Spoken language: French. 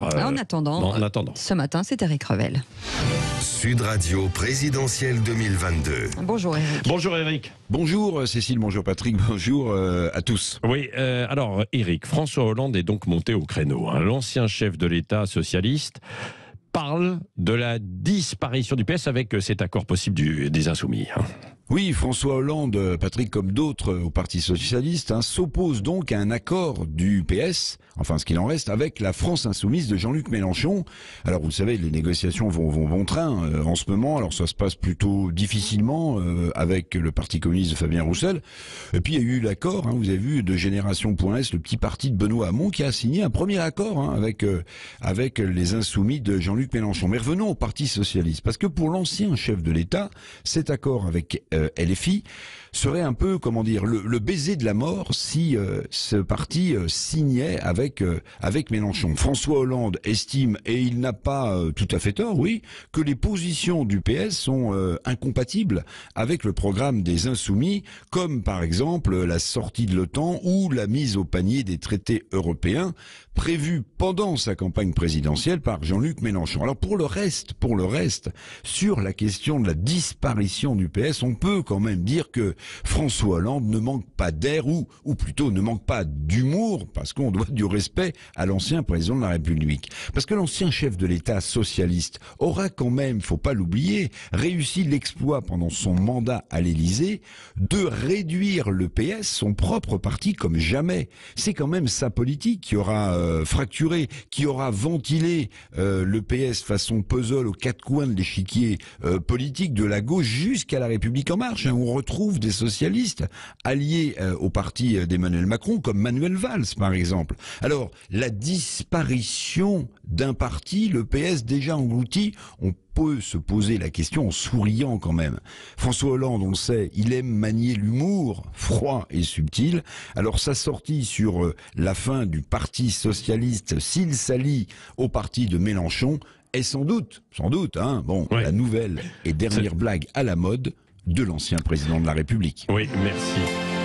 En attendant, ce matin, c'est Eric Revel. Sud Radio présidentielle 2022. Bonjour Eric. Bonjour Eric. Bonjour Cécile, bonjour Patrick, bonjour à tous. Oui, alors Eric, François Hollande est donc monté au créneau. L'ancien chef de l'État socialiste parle de la disparition du PS avec cet accord possible des Insoumis. Oui, François Hollande, Patrick, comme d'autres au Parti socialiste, s'oppose donc à un accord du PS, enfin ce qu'il en reste, avec la France insoumise de Jean-Luc Mélenchon. Alors vous le savez, les négociations vont bon train en ce moment. Alors ça se passe plutôt difficilement avec le Parti communiste de Fabien Roussel. Et puis il y a eu l'accord, vous avez vu, de Génération.s, le petit parti de Benoît Hamon, qui a signé un premier accord avec les insoumis de Jean-Luc Mélenchon. Mais revenons au Parti socialiste, parce que pour l'ancien chef de l'État, cet accord avec LFI serait un peu, le baiser de la mort si ce parti signait avec Mélenchon. François Hollande estime, et il n'a pas tout à fait tort, oui, que les positions du PS sont incompatibles avec le programme des Insoumis, comme par exemple la sortie de l'OTAN ou la mise au panier des traités européens prévus pendant sa campagne présidentielle par Jean-Luc Mélenchon. Alors pour le reste, sur la question de la disparition du PS, on peut quand même dire que François Hollande ne manque pas d'air, ou plutôt ne manque pas d'humour, parce qu'on doit du respect à l'ancien président de la République. Parce que l'ancien chef de l'État socialiste aura quand même, faut pas l'oublier, réussi l'exploit pendant son mandat à l'Élysée de réduire le PS, son propre parti, comme jamais. C'est quand même sa politique qui aura fracturé, qui aura ventilé le PS façon puzzle aux quatre coins de l'échiquier politique de la gauche jusqu'à la République en marche. On retrouve des socialistes alliés au parti d'Emmanuel Macron, comme Manuel Valls par exemple. Alors, la disparition d'un parti, le PS déjà englouti, on peut se poser la question en souriant quand même. François Hollande, on le sait, il aime manier l'humour froid et subtil. Alors sa sortie sur la fin du Parti socialiste, s'il s'allie au parti de Mélenchon, est sans doute, la nouvelle et dernière blague à la mode de l'ancien président de la République. Oui, merci.